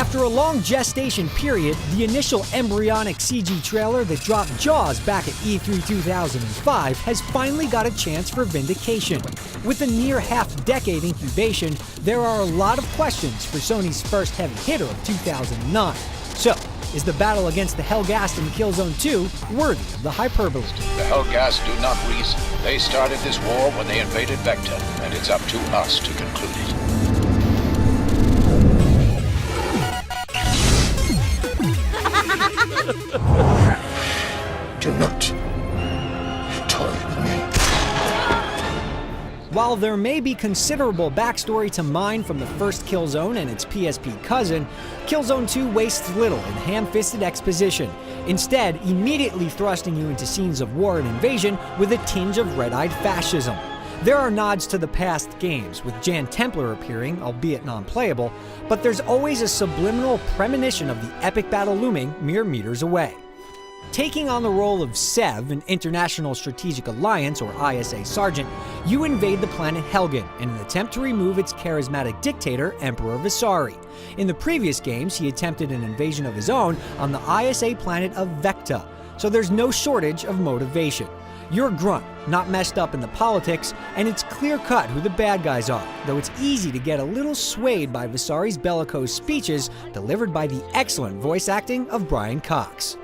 After a long gestation period, the initial embryonic CG trailer that dropped Jaws back at E3 2005 has finally got a chance for vindication. With a near half-decade incubation, there are a lot of questions for Sony's first heavy hitter of 2009. So, is the battle against the Helghast in Killzone 2 worthy of the hyperbole? The Helghast do not reason. They started this war when they invaded Vector, and it's up to us to conclude it. Do not toy with me. While there may be considerable backstory to mine from the first Killzone and its PSP cousin, Killzone 2 wastes little in ham-fisted exposition, instead immediately thrusting you into scenes of war and invasion with a tinge of red-eyed fascism. There are nods to the past games, with Jan Templar appearing, albeit non-playable, but there's always a subliminal premonition of the epic battle looming mere meters away. Taking on the role of Sev, an International Strategic Alliance or ISA sergeant, you invade the planet Helgen in an attempt to remove its charismatic dictator, Emperor Visari. In the previous games, he attempted an invasion of his own on the ISA planet of Vecta, so there's no shortage of motivation. You're a grunt, not messed up in the politics, and it's clear-cut who the bad guys are, though it's easy to get a little swayed by Visari's bellicose speeches delivered by the excellent voice acting of Brian Cox.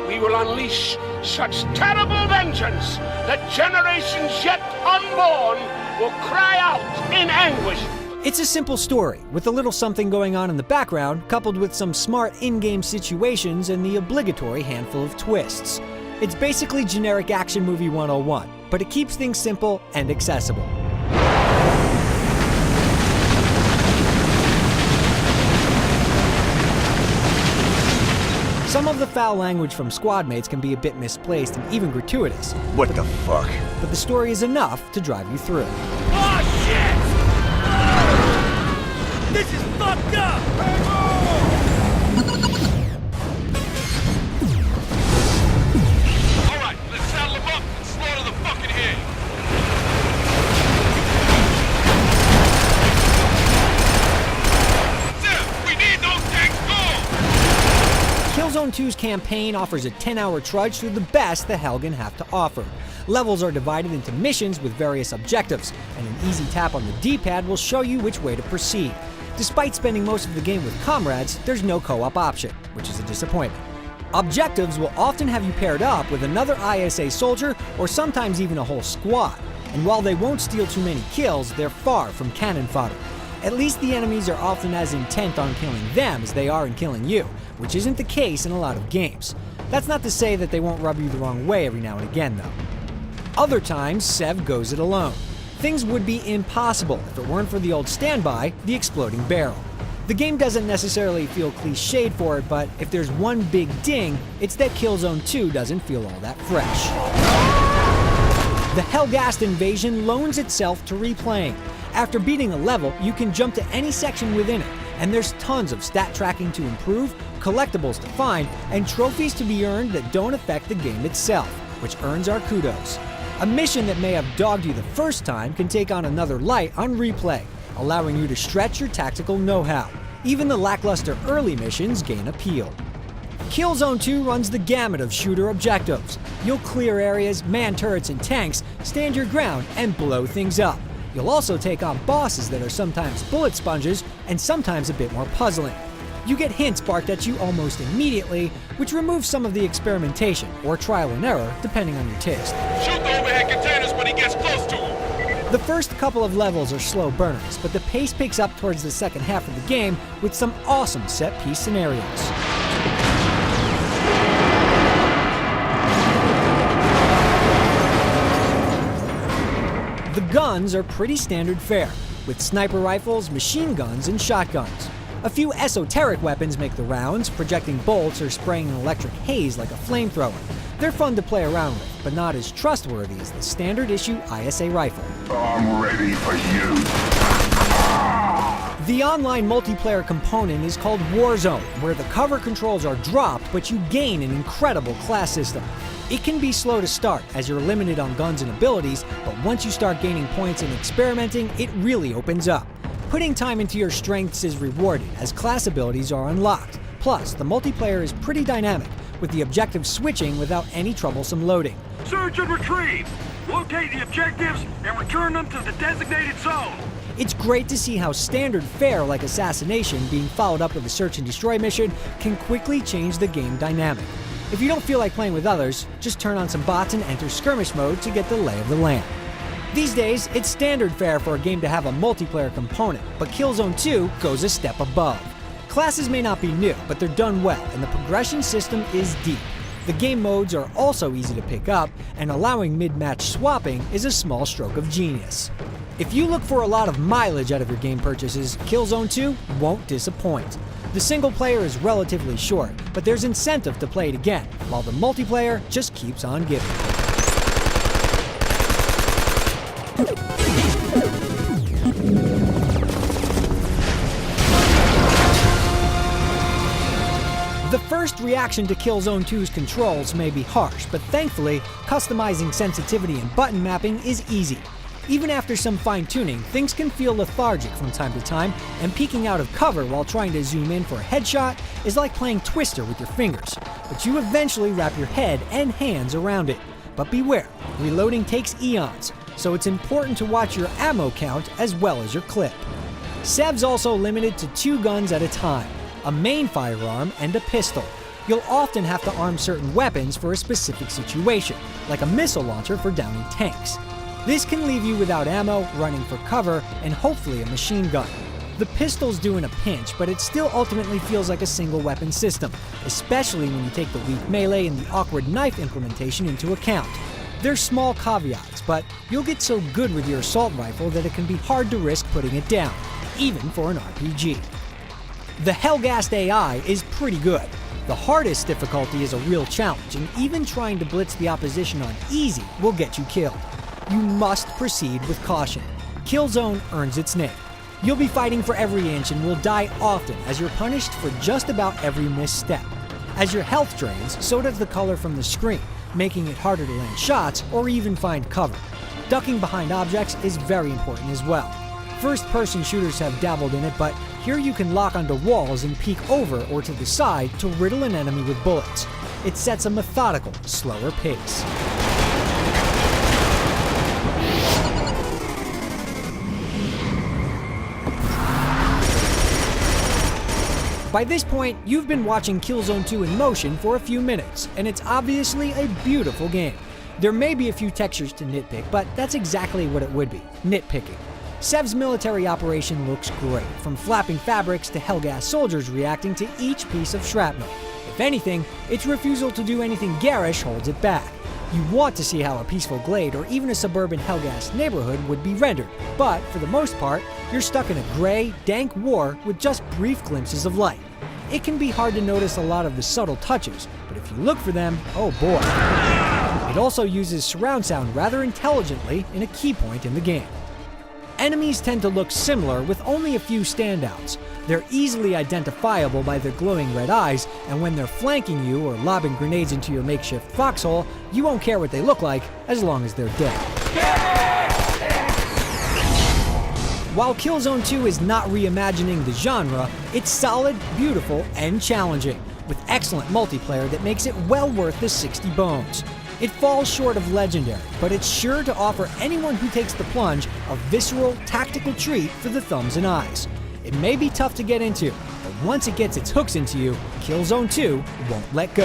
We will unleash such terrible vengeance that generations yet unborn will cry out in anguish. It's a simple story, with a little something going on in the background, coupled with some smart in-game situations and the obligatory handful of twists. It's basically generic action movie 101, but it keeps things simple and accessible. Some of the foul language from squad mates can be a bit misplaced and even gratuitous. What the fuck? But the story is enough to drive you through. Oh shit! This is fucked up! Alright, let's saddle them up and slaughter the fucking head. Zip, we need those tanks gone! Killzone 2's campaign offers a 10-hour trudge through the best the Helgen have to offer. Levels are divided into missions with various objectives, and an easy tap on the D-pad will show you which way to proceed. Despite spending most of the game with comrades, there's no co-op option, which is a disappointment. Objectives will often have you paired up with another ISA soldier or sometimes even a whole squad, and while they won't steal too many kills, they're far from cannon fodder. At least the enemies are often as intent on killing them as they are in killing you, which isn't the case in a lot of games. That's not to say that they won't rub you the wrong way every now and again, though. Other times, Sev goes it alone. Things would be impossible if it weren't for the old standby, the exploding barrel. The game doesn't necessarily feel cliched for it, but if there's one big ding, it's that Killzone 2 doesn't feel all that fresh. The Helghast invasion loans itself to replaying. After beating a level, you can jump to any section within it, and there's tons of stat tracking to improve, collectibles to find, and trophies to be earned that don't affect the game itself, which earns our kudos. A mission that may have dogged you the first time can take on another light on replay, allowing you to stretch your tactical know-how. Even the lackluster early missions gain appeal. Killzone 2 runs the gamut of shooter objectives. You'll clear areas, man turrets and tanks, stand your ground, and blow things up. You'll also take on bosses that are sometimes bullet sponges and sometimes a bit more puzzling. You get hints barked at you almost immediately, which removes some of the experimentation, or trial and error, depending on your taste. Shoot the overhead containers when he gets close to them. The first couple of levels are slow burners, but the pace picks up towards the second half of the game with some awesome set-piece scenarios. The guns are pretty standard fare, with sniper rifles, machine guns, and shotguns. A few esoteric weapons make the rounds, projecting bolts or spraying an electric haze like a flamethrower. They're fun to play around with, but not as trustworthy as the standard issue ISA rifle. I'm ready for you. The online multiplayer component is called Warzone, where the cover controls are dropped, but you gain an incredible class system. It can be slow to start, as you're limited on guns and abilities, but once you start gaining points and experimenting, it really opens up. Putting time into your strengths is rewarded as class abilities are unlocked. Plus, the multiplayer is pretty dynamic, with the objectives switching without any troublesome loading. Search and retrieve! Locate the objectives and return them to the designated zone! It's great to see how standard fare like assassination being followed up with a search and destroy mission can quickly change the game dynamic. If you don't feel like playing with others, just turn on some bots and enter skirmish mode to get the lay of the land. These days, it's standard fare for a game to have a multiplayer component, but Killzone 2 goes a step above. Classes may not be new, but they're done well, and the progression system is deep. The game modes are also easy to pick up, and allowing mid-match swapping is a small stroke of genius. If you look for a lot of mileage out of your game purchases, Killzone 2 won't disappoint. The single player is relatively short, but there's incentive to play it again, while the multiplayer just keeps on giving. The first reaction to Killzone 2's controls may be harsh, but thankfully, customizing sensitivity and button mapping is easy. Even after some fine-tuning, things can feel lethargic from time to time, and peeking out of cover while trying to zoom in for a headshot is like playing Twister with your fingers, but you eventually wrap your head and hands around it. But beware, reloading takes eons, so it's important to watch your ammo count as well as your clip. Sev's also limited to 2 guns at a time, a main firearm and a pistol. You'll often have to arm certain weapons for a specific situation, like a missile launcher for downing tanks. This can leave you without ammo, running for cover, and hopefully a machine gun. The pistol's due in a pinch, but it still ultimately feels like a single weapon system, especially when you take the weak melee and the awkward knife implementation into account. There's small caveats, but you'll get so good with your assault rifle that it can be hard to risk putting it down, even for an RPG. The Hellgast AI is pretty good. The hardest difficulty is a real challenge, and even trying to blitz the opposition on easy will get you killed. You must proceed with caution. Killzone earns its name. You'll be fighting for every inch and will die often as you're punished for just about every misstep. As your health drains, so does the color from the screen, making it harder to land shots or even find cover. Ducking behind objects is very important as well. First-person shooters have dabbled in it, but here you can lock onto walls and peek over or to the side to riddle an enemy with bullets. It sets a methodical, slower pace. By this point, you've been watching Killzone 2 in motion for a few minutes, and it's obviously a beautiful game. There may be a few textures to nitpick, but that's exactly what it would be, nitpicking. Sev's military operation looks great, from flapping fabrics to Hellgast soldiers reacting to each piece of shrapnel. If anything, its refusal to do anything garish holds it back. You want to see how a peaceful glade or even a suburban Hellgast neighborhood would be rendered, but for the most part, you're stuck in a gray, dank war with just brief glimpses of light. It can be hard to notice a lot of the subtle touches, but if you look for them, oh boy. It also uses surround sound rather intelligently in a key point in the game. Enemies tend to look similar with only a few standouts. They're easily identifiable by their glowing red eyes, and when they're flanking you or lobbing grenades into your makeshift foxhole, you won't care what they look like as long as they're dead. While Killzone 2 is not reimagining the genre, it's solid, beautiful, and challenging, with excellent multiplayer that makes it well worth the 60 bones. It falls short of legendary, but it's sure to offer anyone who takes the plunge a visceral, tactical treat for the thumbs and eyes. It may be tough to get into, but once it gets its hooks into you, Killzone 2 won't let go.